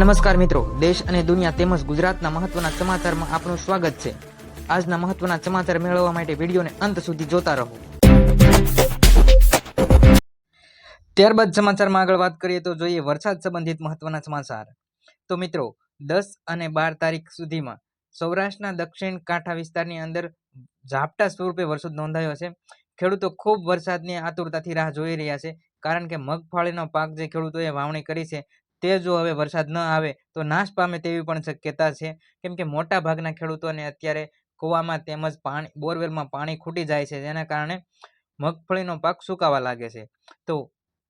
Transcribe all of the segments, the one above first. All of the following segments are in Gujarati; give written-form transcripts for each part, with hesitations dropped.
નમસ્કાર મિત્રો, દેશ અને દુનિયા તેમજ ગુજરાતના મહત્વના સમાચારમાં આપનું સ્વાગત છે। આજના મહત્વના સમાચાર મેળવવા માટે વિડીયોને અંત સુધી જોતા રહો। ત્યારબાદ સમાચારમાં આગળ વાત કરીએ તો જોઈએ વરસાદ સંબંધિત મહત્વના સમાચાર। તો મિત્રો 10 અને 12 તારીખ સુધીમાં સૌરાષ્ટ્રના દક્ષિણ કાંઠા વિસ્તારની અંદર ઝાપટા સ્વરૂપે વરસાદ નોંધાયો છે। ખેડૂતો ખૂબ વરસાદની આતુરતાથી રાહ જોઈ રહ્યા છે, કારણ કે મગફળીનો પાક જે ખેડૂતોએ વાવણી કરી છે તે જો હવે વરસાદ ન આવે તો નાશ પામે તેવી પણ શક્યતા છે, કેમ કે મોટા ભાગના ખેડૂતોને અત્યારે કૂવામાં તેમજ બોરવેલમાં પાણી ખૂટી જાય છે, જેના કારણે મગફળીનો પાક સુકાવા લાગે છે। તો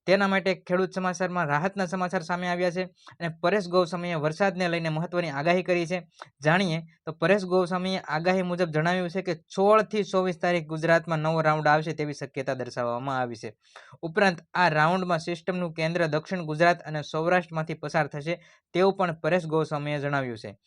તેના માટે ખેડૂત સમાચારમાં રાહતના સમાચાર સામે આવ્યા છે અને પરેશ ગોસ્વામીએ વરસાદને લઈને મહત્વની આગાહી કરી છે। જાણીએ તો પરેશ ગોસ્વામીએ આગાહી મુજબ જણાવ્યું છે કે 16 થી 24 તારીખ ગુજરાતમાં નવો રાઉન્ડ આવશે તેવી શક્યતા દર્શાવવામાં આવી છે। ઉપરાંત આ રાઉન્ડમાં સિસ્ટમનું કેન્દ્ર દક્ષિણ ગુજરાત અને સૌરાષ્ટ્રમાંથી પસાર થશે તેવું પણ પરેશ ગોસ્વામીએ જણાવ્યું છે,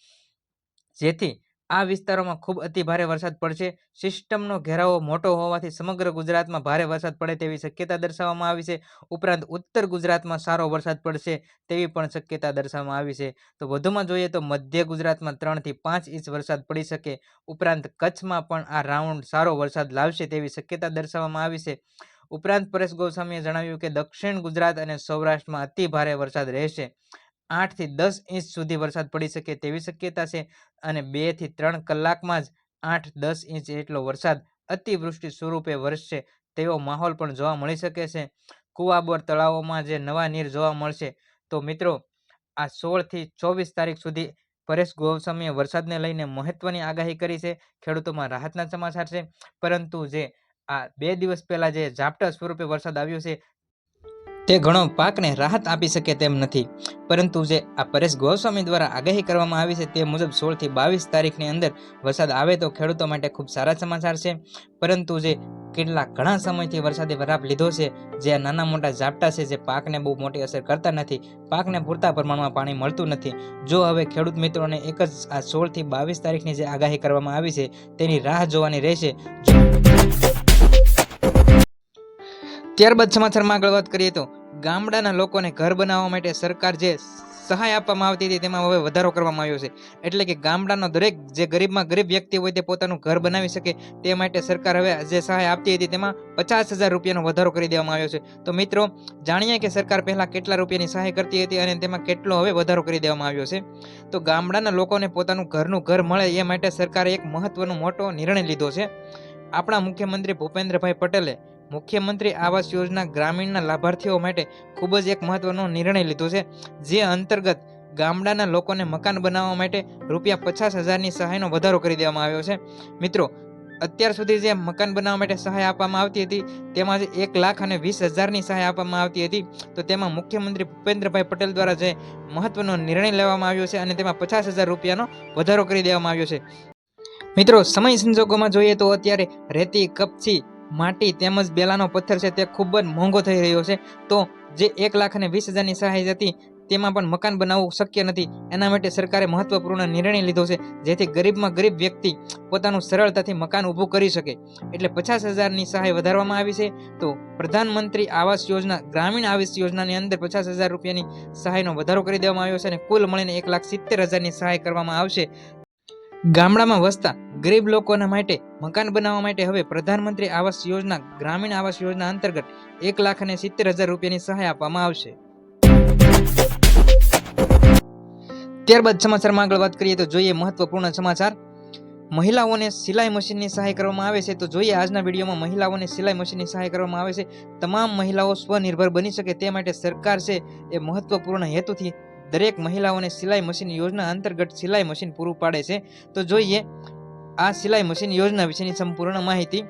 જેથી આ વિસ્તારોમાં ખૂબ અતિ ભારે વરસાદ પડશે। સિસ્ટમનો ઘેરાવો મોટો હોવાથી સમગ્ર ગુજરાતમાં ભારે વરસાદ પડે તેવી શક્યતા દર્શાવવામાં આવી છે। ઉપરાંત ઉત્તર ગુજરાતમાં સારો વરસાદ પડશે તેવી પણ શક્યતા દર્શાવવામાં આવી છે। તો વધુમાં જોઈએ તો મધ્ય ગુજરાતમાં 3 થી 5 ઇંચ વરસાદ પડી શકે। ઉપરાંત કચ્છમાં પણ આ રાઉન્ડ સારો વરસાદ લાવશે તેવી શક્યતા દર્શાવવામાં આવી છે। ઉપરાંત પરેશ ગોસ્વામીએ જણાવ્યું કે દક્ષિણ ગુજરાત અને સૌરાષ્ટ્રમાં અતિ ભારે વરસાદ રહેશે। 8 થી 10 ઇંચ સુધી વરસાદ પડી શકે તેવી શક્યતા છે અને 2 થી 3 કલાકમાં જ 8-10 ઇંચ એટલો વરસાદ અતિવૃષ્ટિ સ્વરૂપે વરસશે તેવો માહોલ પણ જોવા મળી શકે છે। કુવા બોર તળાવોમાં જે નવા નીર જોવા મળશે। તો મિત્રો આ 16 થી 24 તારીખ સુધી પરેશ ગોસ્વામીએ વરસાદને લઈને મહત્વની આગાહી કરી છે। ખેડૂતોમાં રાહતના સમાચાર છે, પરંતુ જે આ 2 દિવસ પહેલા જે ઝાપટા સ્વરૂપે વરસાદ આવ્યો છે તે ઘણો પાકને રાહત આપી શકે તેમ નથી, પરંતુ જે આ પરેશ ગોસ્વામી દ્વારા આગાહી કરવામાં આવી છે તે મુજબ 16 થી 22 તારીખની અંદર વરસાદ આવે તો ખેડૂતો માટે ખૂબ સારા સમાચાર છે। પરંતુ જે ઘણા સમયથી વરસાદે વરાપ લીધો છે, જે નાના મોટા ઝાપટા છે, જે પાકને બહુ મોટી અસર કરતા નથી, પાકને પૂરતા પ્રમાણમાં પાણી મળતું નથી। જો હવે ખેડૂત મિત્રોને એક જ આ 16 થી 22 તારીખની જે આગાહી કરવામાં આવી છે તેની રાહ જોવાની રહેશે। ત્યારબાદ સમાચારમાં આગળ વાત કરીએ તો ગામડાના લોકોને ઘર બનાવવા માટે સરકાર જે સહાય આપવામાં આવતી હતી તેમાં હવે વધારો કરવામાં આવ્યો છે। એટલે કે ગામડાનો દરેક જે ગરીબમાં ગરીબ વ્યક્તિ હોય તે પોતાનું ઘર બનાવી શકે તે માટે સરકાર હવે જે સહાય આપતી હતી તેમાં 50,000 રૂપિયાનો વધારો કરી દેવામાં આવ્યો છે। તો મિત્રો જાણીએ કે સરકાર પહેલા કેટલા રૂપિયાની સહાય કરતી હતી અને તેમાં કેટલો હવે વધારો કરી દેવામાં આવ્યો છે। તો ગામડાના લોકોને પોતાનું ઘર મળે એ માટે સરકારે એક મહત્વનો મોટો નિર્ણય લીધો છે। આપણા મુખ્યમંત્રી ભૂપેન્દ્રભાઈ પટેલે મુખ્યમંત્રી આવાસ યોજના ગ્રામીણના લાભાર્થીઓ માટે ખૂબ જ એક મહત્વનો નિર્ણય લીધો છે, જે અંતર્ગત ગામડાના લોકોને મકાન બનાવવા માટે રૂપિયા 50,000ની સહાયનો વધારો કરી દેવામાં આવ્યો છે। મિત્રો અત્યાર સુધી જે મકાન બનાવવા માટે સહાય આપવામાં આવતી હતી તેમાં 1,20,000ની સહાય આપવામાં આવતી હતી, તો તેમાં મુખ્યમંત્રી ભૂપેન્દ્રભાઈ પટેલ દ્વારા જે મહત્વનો નિર્ણય લેવામાં આવ્યો છે અને તેમાં 50,000 રૂપિયાનો વધારો કરી દેવામાં આવ્યો છે। મિત્રો સમય સંજોગોમાં જોઈએ તો અત્યારે રેતી, કપચી, માટી તેમજ બેલાનો પથ્થર છે તે ખૂબ જ મોંઘો થઈ રહ્યો છે। તો જે 1,20,000ની સહાય હતી તેમાં પણ મકાન બનાવવું શક્ય નથી। એના માટે સરકારે મહત્વપૂર્ણ નિર્ણય લીધો છે, જેથી ગરીબમાં ગરીબ વ્યક્તિ પોતાનું સરળતાથી મકાન ઊભું કરી શકે, એટલે 50,000ની સહાય વધારવામાં આવી છે। તો પ્રધાનમંત્રી આવાસ યોજના ગ્રામીણ આવાસ યોજનાની અંદર 50,000 રૂપિયાની સહાયનો વધારો કરી દેવામાં આવ્યો છે અને કુલ મળીને 1,70,000ની સહાય કરવામાં આવશે। ગામડામાં વસતા ગરીબ લોકોના માટે મકાન બનાવવા માટે હવે પ્રધાનમંત્રી આવાસ યોજના ગ્રામીણ આવાસ યોજના અંતર્ગત 1,70,000 રૂપિયાની સહાય આપવામાં આવશે। ત્યારબાદ સમાચારમાં આગળ વાત કરીએ તો જોઈએ મહત્વપૂર્ણ સમાચાર। મહિલાઓને સિલાઈ મશીનની સહાય કરવામાં આવે છે। તો જોઈએ આજના વિડીયોમાં મહિલાઓને સિલાઈ મશીનની સહાય કરવામાં આવે છે। તમામ મહિલાઓ સ્વનિર્ભર બની શકે તે માટે સરકાર છે એ મહત્વપૂર્ણ હેતુથી દરેક મહિલાઓને સિલાઈ મશીન યોજના અંતર્ગત સિલાઈ મશીન પૂરું પાડે છે। તો જોઈએ આ સિલાઈ મશીન યોજના વિશેની સંપૂર્ણ માહિતી।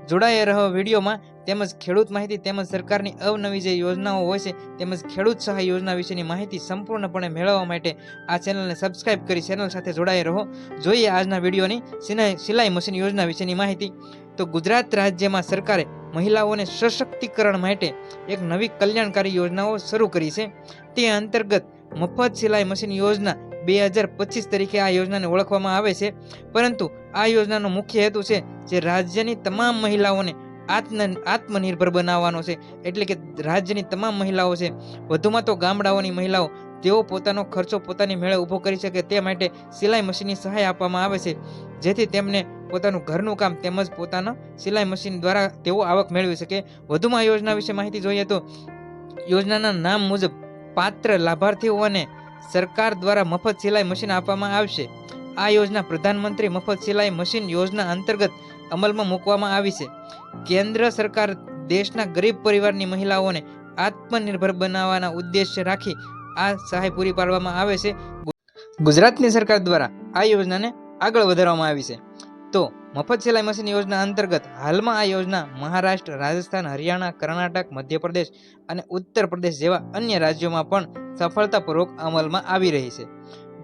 જોડાયા રહો વિડીયોમાં, તેમજ ખેડૂત માહિતી તેમજ સરકારની અવનવી જે યોજનાઓ હોય છે તેમજ ખેડૂત સહાય યોજના વિશેની માહિતી સંપૂર્ણપણે મેળવવા માટે આ ચેનલને સબસ્ક્રાઇબ કરી ચેનલ સાથે જોડાયા રહો। જોઈએ આજના વિડીયોની સિલાઈ મશીન યોજના વિશેની માહિતી। તો ગુજરાત રાજ્યમાં સરકારે મહિલાઓને સશક્તિકરણ માટે એક નવી કલ્યાણકારી યોજનાઓ શરૂ કરી છે। તે અંતર્ગત મફત સિલાઈ મશીન યોજના 2025 તરીકે આ યોજનાને ઓળખવામાં આવે છે, પરંતુ આ યોજનાનો મુખ્ય હેતુ છે જે રાજ્યની તમામ મહિલાઓને આત્મનિર્ભર બનાવવાનો છે, એટલે કે રાજ્યની તમામ મહિલાઓ છે, વધુમાં તો ગામડાઓની મહિલાઓ તેઓ પોતાનો ખર્ચો પોતાની મેળે ઊભો કરી શકે તે માટે સિલાઈ મશીનની સહાય આપવામાં આવે છે, જેથી તેમને પોતાનું ઘરનું કામ તેમજ પોતાના સિલાઈ મશીન દ્વારા તેઓ આવક મેળવી શકે. વધુમાં યોજના વિશે માહિતી જોઈએ તો યોજનાના નામ મુજબ પાત્ર લાભાર્થીઓને સરકાર દ્વારા મફત સિલાઈ મશીન આપવામાં આવશે. આ યોજના પ્રધાનમંત્રી મફત સિલાઈ મશીન યોજના અંતર્ગત અમલમાં મૂકવામાં આવી છે. કેન્દ્ર સરકાર દેશના ગરીબ પરિવારની મહિલાઓને આત્મનિર્ભર બનાવવાના ઉદ્દેશ્ય રાખી આ સહાય પૂરી પાડવામાં આવે છે. ગુજરાતની સરકાર દ્વારા આ યોજનાને આગળ વધારવામાં આવી છે. તો મફત સિલાઈ મશીન યોજના અંતર્ગત હાલમાં આ યોજના મહારાષ્ટ્ર, રાજસ્થાન, હરિયાણા, કર્ણાટક, મધ્યપ્રદેશ અને ઉત્તર પ્રદેશ જેવા અન્ય રાજ્યોમાં પણ સફળતાપૂર્વક અમલમાં આવી રહી છે.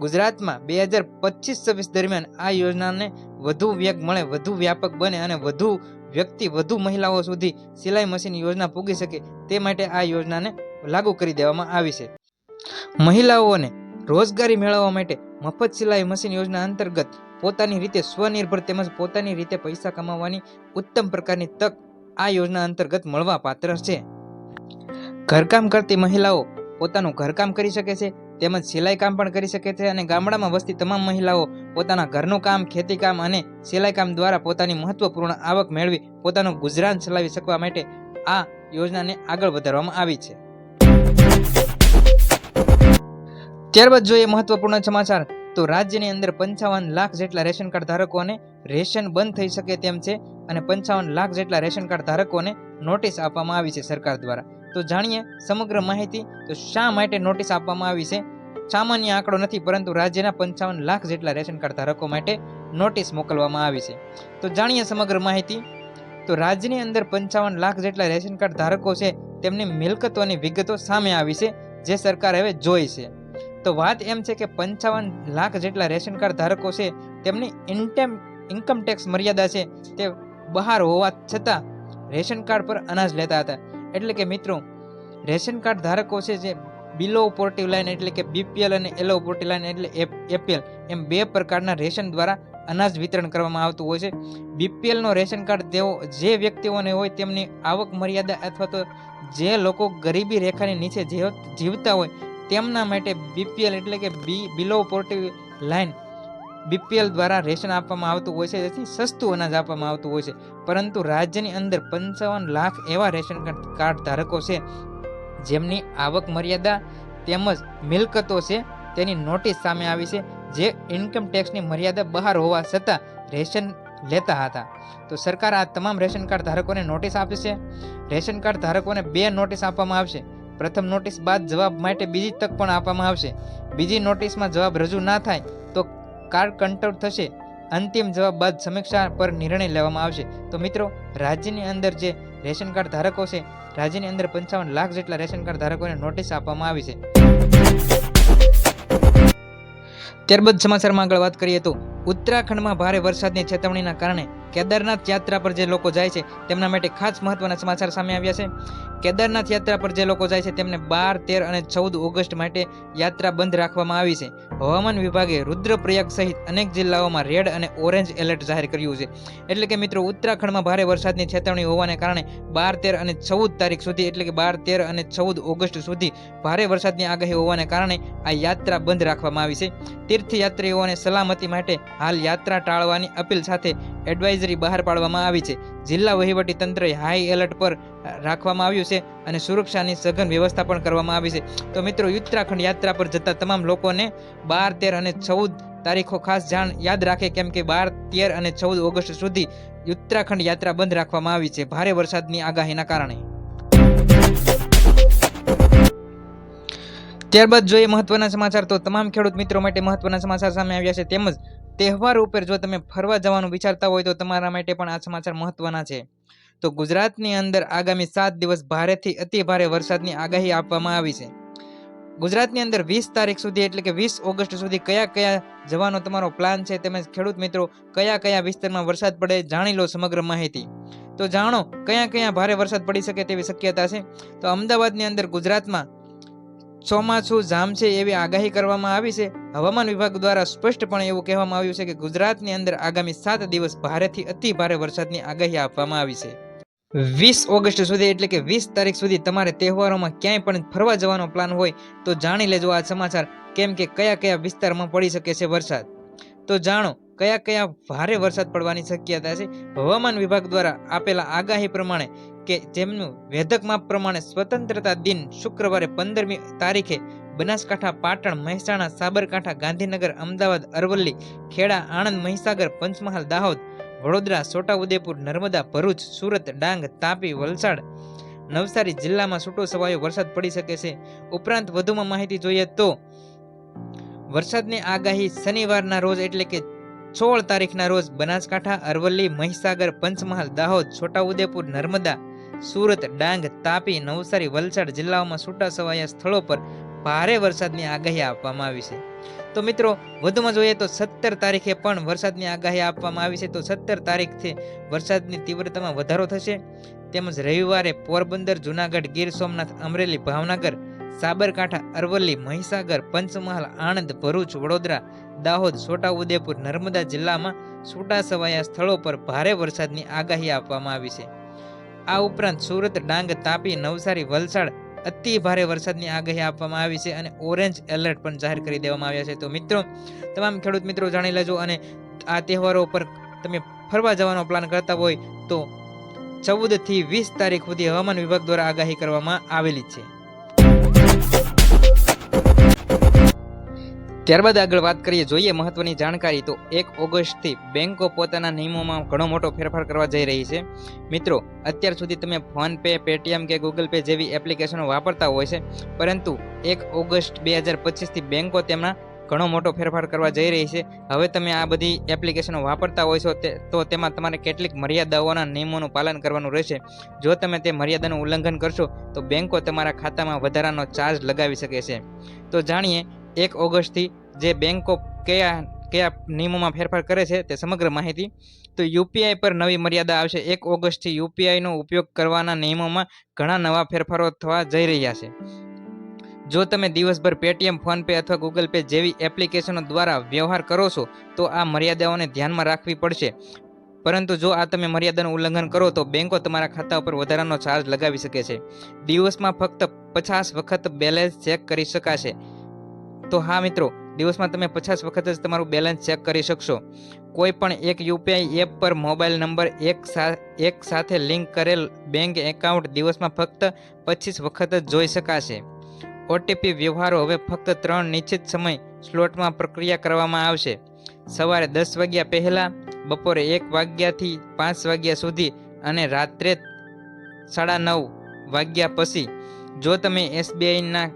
ગુજરાતમાં 2025-26 દરમિયાન આ યોજનાને વધુ વેગ મળે, વધુ વ્યાપક બને અને વધુ મહિલાઓ સુધી સિલાઈ મશીન યોજના પૂગી શકે તે માટે આ યોજનાને લાગુ કરી દેવામાં આવી છે. મહિલાઓને રોજગારી મેળવવા માટે મફત સિલાઈ મશીન યોજના અંતર્ગત પોતાની રીતે સ્વનિર્ભર તેમજ પોતાની રીતે પૈસા કમાવાની ઉત્તમ પ્રકારની તક આ યોજના અંતર્ગત મળવા પાત્ર છે. ઘરકામ કરતી મહિલાઓ પોતાનું ઘરકામ કરી શકે છે તેમજ સિલાઈ કામ પણ કરી શકે છે અને ગામડામાં વસતી તમામ મહિલાઓ પોતાના ઘરનું કામ, ખેતી કામ અને સિલાઈ કામ દ્વારા પોતાની મહત્વપૂર્ણ આવક મેળવી પોતાનું ગુજરાન ચલાવી શકવા માટે આ યોજનાને આગળ વધારવામાં આવી છે. ત્યારબાદ જોઈએ મહત્વપૂર્ણ સમાચાર તો રાજ્યની અંદર 55 લાખ જેટલા રેશન કાર્ડ ધારકોને રેશન બંધ થઈ શકે તેમ છે અને 55 લાખ જેટલા રેશન કાર્ડ ધારકોને નોટિસ આપવામાં આવી છે સરકાર દ્વારા. તો જાણીએ સમગ્ર માહિતી. તો શા માટે નોટિસ આપવામાં આવી છે? સામાન્ય આંકડો નથી, પરંતુ રાજ્યના 55 લાખ જેટલા રેશન કાર્ડ ધારકો માટે નોટિસ મોકલવામાં આવી છે. તો જાણીએ સમગ્ર માહિતી. તો રાજ્યની અંદર 55 લાખ જેટલા રેશન કાર્ડ ધારકો છે, તેમની મિલકતોની વિગતો સામે આવી છે, જે સરકાર હવે જોઈ છે. તો વાત એમ છે કે 55 લાખ જેટલા રેશન કાર્ડ ધારકો છે, તેમની ઇન્કમ ટેક્સ મર્યાદા છે તે બહાર હોવા છતાં રેશન કાર્ડ પર અનાજ લેતા હતા. એટલે કે મિત્રો, રેશન કાર્ડ ધારકો છે જે બિલો પોવર્ટી લાઇન એટલે કે BPL અને એલો પોવર્ટી લાઇન એટલે APL એમ બે પ્રકારના રેશન દ્વારા અનાજ વિતરણ કરવામાં આવતું હોય છે. BPL નો રેશન કાર્ડ તેઓ જે વ્યક્તિઓને હોય તેમની આવક મર્યાદા અથવા તો જે લોકો ગરીબી રેખાની નીચે જીવતા હોય તેમના માટે BPL એટલે કે બિલો પોવર્ટી લાઇન BPL દ્વારા રેશન આપવામાં આવતું હોય છે, જેથી સસ્તું અનાજ આપવામાં આવતું હોય છે. પરંતુ રાજ્યની અંદર 55 લાખ એવા રેશન કાર્ડ ધારકો છે જેમની આવક મર્યાદા તેમજ મિલકતો છે તેની નોટિસ સામે આવી છે, જે ઇન્કમ ટેક્સની મર્યાદા બહાર હોવા છતાં રેશન લેતા હતા. તો સરકાર આ તમામ રેશન કાર્ડ ધારકોને નોટિસ આપે છે. રેશન કાર્ડ ધારકોને 2 નોટિસ આપવામાં આવશે. પ્રથમ નોટિસ બાદ જવાબ માટે બીજી તક પણ આપવામાં આવશે. બીજી નોટિસમાં જવાબ રજૂ ના થાય તો કાર્ડ કટ થશે. અંતિમ જવાબ બાદ સમીક્ષા પર નિર્ણય લેવામાં આવશે. તો મિત્રો, રાજ્યની અંદર જે રેશન કાર્ડ ધારકો છે, રાજ્યની અંદર 55 લાખ જેટલા રેશન કાર્ડ ધારકોને નોટિસ આપવામાં આવી છે. ત્યારબાદ સમાચારમાં આગળ વાત કરીએ તો ઉત્તરાખંડમાં ભારે વરસાદની ચેતવણીના કારણે કેદારનાથ યાત્રા પર જે લોકો જાય છે તેમના માટે ખાસ મહત્વના સમાચાર સામે આવ્યા છે. કેદારનાથ યાત્રા પર જે લોકો જાય છે તેમને 12, 13 અને 14 ઓગસ્ટ માટે યાત્રા બંધ રાખવામાં આવી છે. હવામાન વિભાગે રુદ્રપ્રયાગ સહિત અનેક જિલ્લાઓમાં રેડ અને ઓરેન્જ એલર્ટ જાહેર કર્યું છે. એટલે કે મિત્રો, ઉત્તરાખંડમાં ભારે વરસાદની ચેતવણી હોવાને કારણે 12, 13 અને 14 તારીખ સુધી એટલે કે 12, 13 અને 14 ઓગસ્ટ સુધી ભારે વરસાદની આગાહી હોવાને કારણે આ યાત્રા બંધ રાખવામાં આવી છે. તીર્થયાત્રીઓને સલામતી માટે હાલ યાત્રા ટાળવાની અપીલ સાથે એડવાઇઝરી બહાર પાડવામાં આવી છે. જિલ્લા વહીવટી તંત્રએ હાઈ એલર્ટ પર રાખવામાં આવ્યું છે અને સુરક્ષાની સઘન વ્યવસ્થા પણ કરવામાં આવી છે. તો મિત્રો, ઉત્તરાખંડ યાત્રા પર જતા તમામ લોકોને 12, 13 અને 14 તારીખો ખાસ યાદ રાખે, કેમ કે 12, 13 અને 14 ઓગસ્ટ સુધી ઉત્તરાખંડ યાત્રા બંધ રાખવામાં આવી છે ભારે વરસાદની આગાહીના કારણે. ત્યારબાદ જોઈએ મહત્વના સમાચાર. તો તમામ ખેડૂત મિત્રો માટે મહત્વના સમાચાર સામે આવ્યા છે. તેમજ તહેવાર ઉપર જો તમે ફરવા જવાનું વિચારતા હોય તો તમારા માટે પણ આ સમાચાર મહત્વના છે. તો ગુજરાતની અંદર આગામી 7 દિવસ ભારેથી અતિ ભારે વરસાદની આગાહી આપવામાં આવી છે. ગુજરાતની અંદર 20 તારીખ સુધી એટલે કે 20 ઓગસ્ટ સુધી કયા જવાનો તમારો પ્લાન છે, તેમજ ખેડૂત મિત્રો કયા વિસ્તારમાં વરસાદ પડે, જાણી લો સમગ્ર માહિતી. તો જાણો કયા ભારે વરસાદ પડી શકે તેવી શક્યતા છે. તો અમદાવાદની અંદર ગુજરાતમાં ચોમાસું જામશે એવી આગાહી કરવામાં આવી છે. હવામાન વિભાગ દ્વારા સ્પષ્ટપણે એવું કહેવામાં આવ્યું છે કે ગુજરાતની અંદર આગામી 7 દિવસ ભારેથી અતિ ભારે વરસાદની આગાહી આપવામાં આવી છે. 20 ઓગસ્ટ સુધી એટલે કે 20 તારીખ સુધી તમારે તહેવારોમાં ક્યાંય પણ ફરવા જવાનો પ્લાન હોય તો જાણી લેજો આ સમાચાર, કેમ કે કયા કયા વિસ્તારમાં પડી શકે છે વરસાદ. તો જાણો કયા કયા ભારે વરસાદ પડવાની શક્યતા છે. હવામાન વિભાગ દ્વારા આપેલા આગાહી પ્રમાણે કે જેમનું વેધક માપ પ્રમાણે સ્વતંત્રતા દિન શુક્રવારે 15મી તારીખે બનાસકાંઠા, પાટણ, મહેસાણા, સાબરકાંઠા, ગાંધીનગર, અમદાવાદ, અરવલ્લી, ખેડા, આણંદ, મહીસાગર, પંચમહાલ, દાહોદ, વડોદરા, છોટાઉદેપુર, નર્મદા, ભરૂચ, સુરત, ડાંગ, તાપી, વલસાડ, નવસારી જિલ્લામાં છૂટો છવાયો વરસાદ પડી શકે છે. ઉપરાંત વધુમાં માહિતી જોઈએ તો વરસાદની આગાહી શનિવારના રોજ એટલે કે 16 તારીખના રોજ બનાસકાંઠા, અરવલ્લી, મહીસાગર, પંચમહાલ, દાહોદ, છોટાઉદેપુર, નર્મદા, સુરત, ડાંગ, તાપી, નવસારી, વલસાડ જિલ્લાઓમાં છૂટાછવાયા સ્થળો પર ભારે વરસાદની આગાહી આપવામાં આવી છે. તો મિત્રો વધુમાં જોઈએ તો 17 તારીખે પણ વરસાદની આગાહી આપવામાં આવી છે. તો 17 તારીખથી વરસાદની તીવ્રતામાં વધારો થશે. તેમજ રવિવારે પોરબંદર, જુનાગઢ, ગીર સોમનાથ, અમરેલી, ભાવનગર, સાબરકાંઠા, અરવલ્લી, મહીસાગર, પંચમહાલ, આણંદ, ભરૂચ, વડોદરા, દાહોદ, છોટાઉદેપુર, નર્મદા જિલ્લામાં છૂટાછવાયા સ્થળો પર ભારે વરસાદની આગાહી આપવામાં આવી છે. આ ઉપરાંત સુરત, ડાંગ, તાપી, નવસારી, વલસાડ અતિ ભારે વરસાદની આગાહી આપવામાં આવી છે અને ઓરેન્જ એલર્ટ પણ જાહેર કરી દેવામાં આવ્યા છે. તો મિત્રો તમામ ખેડૂત મિત્રો જાણી લેજો અને આ તહેવારો પર તમે ફરવા જવાનો પ્લાન કરતા હોય તો 14 થી 20 તારીખ સુધી હવામાન વિભાગ દ્વારા આગાહી કરવામાં આવેલી છે. ત્યારબાદ આગળ વાત કરીએ, જોઈએ મહત્વની જાણકારી. તો 1 ઓગસ્ટથી બેંકો પોતાના નિયમોમાં ઘણો મોટો ફેરફાર કરવા જઈ રહી છે. મિત્રો અત્યાર સુધી તમે ફોનપે, પેટીએમ કે ગૂગલ પે જેવી એપ્લિકેશનો વાપરતા હોય છે, પરંતુ 1 ઓગસ્ટ 2025થી બેંકો તેમના ઘણો મોટો ફેરફાર કરવા જઈ રહી છે. હવે તમે આ બધી એપ્લિકેશનો વાપરતા હોય છો તો તેમાં તમારે કેટલીક મર્યાદાઓના નિયમોનું પાલન કરવાનું રહેશે. જો તમે તે મર્યાદાનું ઉલ્લંઘન કરશો તો બેંકો તમારા ખાતામાં વધારાનો ચાર્જ લગાવી શકે છે. તો જાણીએ 1 ઓગસ્ટથી જે બેંકો કયા નિયમોમાં ફેરફાર કરે છે તે સમગ્ર માહિતી. તો યુપીઆઈ પર નવી મર્યાદા આવશે. 1 ઓગસ્ટથી યુપીઆઈનો ઉપયોગ કરવાના નિયમોમાં ઘણા નવા ફેરફારો થવા જઈ રહ્યા છે. જો તમે દિવસભર પેટીએમ, ફોનપે અથવા ગૂગલ પે જેવી એપ્લિકેશનો દ્વારા વ્યવહાર કરો છો તો આ મર્યાદાઓને ધ્યાનમાં રાખવી પડશે. પરંતુ જો આ તમે મર્યાદાનું ઉલ્લંઘન કરો તો બેંકો તમારા ખાતા ઉપર વધારાનો ચાર્જ લગાવી શકે છે. દિવસમાં ફક્ત 50 વખત બેલેન્સ ચેક કરી શકાશે. તો હા મિત્રો, દિવસમાં તમે 50 વખત જ તમારું બેલેન્સ ચેક કરી શકશો. કોઈ પણ એક યુપીઆઈ એપ પર મોબાઈલ નંબર એક સાથે લિંક કરેલ બેંક એકાઉન્ટ દિવસમાં ફક્ત 25 વખત જ જોઈ શકાશે. ઓટીપી વ્યવહારો હવે ફક્ત 3 નિશ્ચિત સમય સ્લોટમાં પ્રક્રિયા કરવામાં આવશે. સવારે 10 વાગ્યા પહેલાં, બપોરે 1 વાગ્યાથી 5 વાગ્યા સુધી અને રાત્રે 9:30 વાગ્યા પછી. જો તમે એસબીઆઈના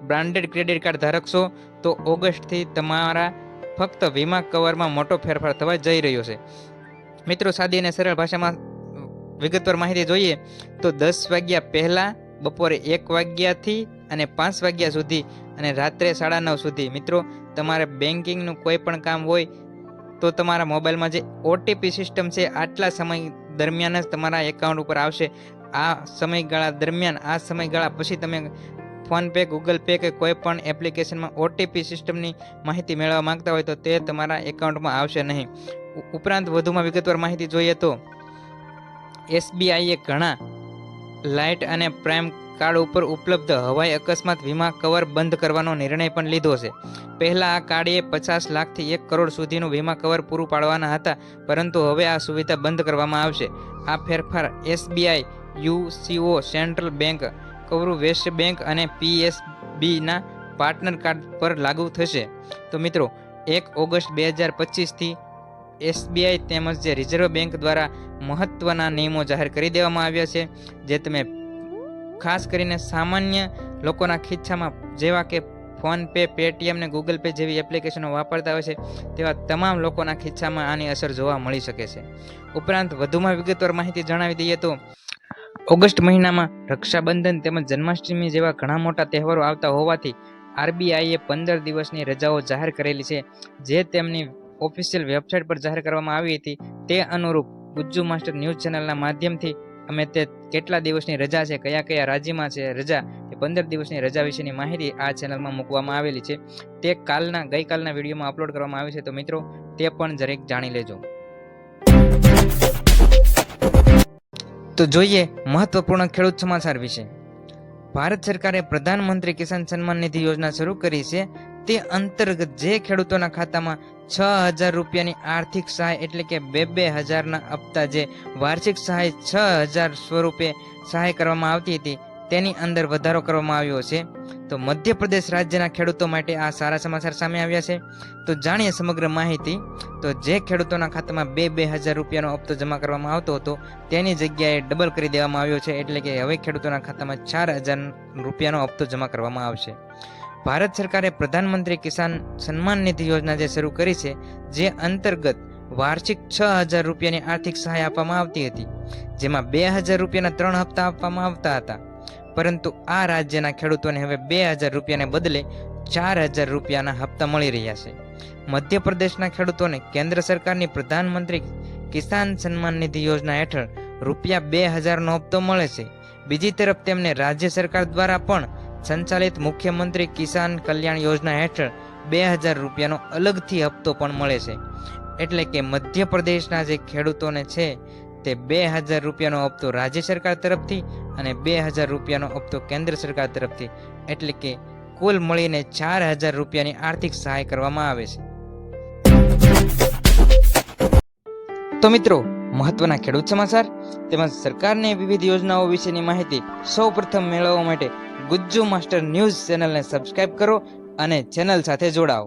બ્રાન્ડેડ ક્રેડિટ કાર્ડ ધારક છો તો ઓગસ્ટથી તમારા ફક્ત વીમા કવરમાં મોટો ફેરફાર થવા જઈ રહ્યો છે. મિત્રો સાદી અને સરળ ભાષામાં વિગતવાર માહિતી જોઈએ તો 10 વાગ્યા પહેલાં, બપોરે 1 વાગ્યાથી અને 5 વાગ્યા સુધી અને રાત્રે 9:30 સુધી. મિત્રો તમારે બેન્કિંગનું કોઈ પણ કામ હોય તો તમારા મોબાઈલમાં જે ઓટીપી સિસ્ટમ છે આટલા સમય દરમિયાન જ તમારા એકાઉન્ટ ઉપર આવશે. આ સમયગાળા દરમિયાન, આ સમયગાળા પછી તમે ફોનપે, ગૂગલ પે કે કોઈ પણ એપ્લિકેશનમાં ઓટીપી સિસ્ટમની માહિતી મેળવવા માંગતા હોય તો તે તમારા એકાઉન્ટમાં આવશે નહીં. ઉપરાંત વધુમાં વિગતવાર માહિતી જોઈએ તો એસબીઆઈએ ઘણા લાઇટ અને પ્રાઇમ કાર્ડ ઉપર ઉપલબ્ધ હવાઈ અકસ્માત વીમા કવર બંધ કરવાનો નિર્ણય પણ લીધો છે. પહેલાં આ કાર્ડે 50 લાખથી 1 કરોડ સુધીનું વીમા કવર પૂરું પાડવાના હતા, પરંતુ હવે આ સુવિધા બંધ કરવામાં આવશે. આ ફેરફાર એસબીઆઈ, યુસીઓ, સેન્ટ્રલ બેંક, કવરું વેસ્ટ બેંક અને પીએસબીના પાર્ટનર કાર્ડ પર લાગુ થશે. તો મિત્રો 1 ઓગસ્ટ 2025થી એસબીઆઈ તેમજ જે રિઝર્વ બેંક દ્વારા મહત્વના નિયમો જાહેર કરી દેવામાં આવ્યા છે, જે તમે ખાસ કરીને સામાન્ય લોકોના ખિસ્સામાં જેવા કે ફોનપે, પેટીએમ ને ગૂગલ પે જેવી એપ્લિકેશનો વાપરતા હોય છે તેવા તમામ લોકોના ખિસ્સામાં આની અસર જોવા મળી શકે છે. ઉપરાંત વધુમાં વિગતવાર માહિતી જણાવી દઈએ તો ઓગસ્ટ મહિનામાં રક્ષાબંધન તેમજ જન્માષ્ટમી જેવા ઘણા મોટા તહેવારો આવતા હોવાથી આરબીઆઈએ 15 દિવસની રજાઓ જાહેર કરેલી છે, જે તેમની ઓફિશિયલ વેબસાઇટ પર જાહેર કરવામાં આવી હતી. તે અનુરૂપ ગુજ્જુ માસ્ટર ન્યૂઝ ચેનલના માધ્યમથી અમે તે કેટલા દિવસની રજા છે, કયા કયા રાજ્યમાં છે રજા, તે 15 દિવસની રજા વિશેની માહિતી આ ચેનલમાં મૂકવામાં આવેલી છે. તે ગઈકાલના વિડીયોમાં અપલોડ કરવામાં આવી છે. તો મિત્રો તે પણ જરીક જાણી લેજો. તો જોઈએ મહત્વપૂર્ણ ખેડૂત સમાચાર વિશે. ભારત સરકારે પ્રધાનમંત્રી કિસાન સન્માન નિધિ યોજના શરૂ કરી છે. તે અંતર્ગત જે ખેડૂતોના ખાતામાં 6,000 રૂપિયાની આર્થિક સહાય એટલે કે 2,000ના હપ્તા જે વાર્ષિક સહાય 6,000 સ્વરૂપે સહાય કરવામાં આવતી હતી તેની અંદર વધારો કરવામાં આવ્યો છે. તો મધ્યપ્રદેશ રાજ્યના ખેડૂતો માટે આ સારા સમાચાર સામે આવ્યા છે. તો જાણીએ સમગ્ર માહિતી. તો જે ખેડૂતોના ખાતામાં 2,000 રૂપિયાનો હપ્તો જમા કરવામાં આવતો હતો તેની જગ્યાએ ડબલ કરી દેવામાં આવ્યો છે. એટલે કે હવે ખેડૂતોના ખાતામાં 4,000 રૂપિયાનો હપ્તો જમા કરવામાં આવશે. ભારત સરકારે પ્રધાનમંત્રી કિસાન સન્માન નિધિ યોજના જે શરૂ કરી છે, જે અંતર્ગત વાર્ષિક 6,000 રૂપિયાની આર્થિક સહાય આપવામાં આવતી હતી, જેમાં 2,000 રૂપિયાના 3 હપ્તા આપવામાં આવતા હતા. પરંતુ આ રાજ્યના ખેડૂતોને હવે 2,000 રૂપિયાને બદલે 4,000 રૂપિયાના હપ્તા મળી રહ્યા છે. મધ્યપ્રદેશના ખેડૂતોને કેન્દ્ર સરકારની પ્રધાનમંત્રી કિસાન સન્માન નિધિ યોજના હેઠળ રૂપિયા 2,000નો હપ્તો મળે છે. બીજી તરફ તેમને રાજ્ય સરકાર દ્વારા પણ સંચાલિત મુખ્યમંત્રી કિસાન કલ્યાણ યોજના હેઠળ 2,000 રૂપિયાનો અલગથી હપ્તો પણ મળે છે. એટલે કે મધ્યપ્રદેશના જે ખેડૂતોને છે તે 2,000 રૂપિયાનો હપ્તો રાજ્ય સરકાર તરફથી અને 2,000 રૂપિયાનો હપ્તો કેન્દ્ર સરકાર તરફથી, એટલે કે કુલ મળીને 4,000 રૂપિયાની આર્થિક સહાય કરવામાં આવે છે. તો મિત્રો, મહત્વના ખેડૂત સમાચાર તેમજ સરકારની વિવિધ યોજનાઓ વિશેની માહિતી સૌપ્રથમ મેળવવા માટે ગુજ્જુ માસ્ટર ન્યૂઝ ચેનલને સબસ્ક્રાઇબ કરો અને ચેનલ સાથે જોડાઓ.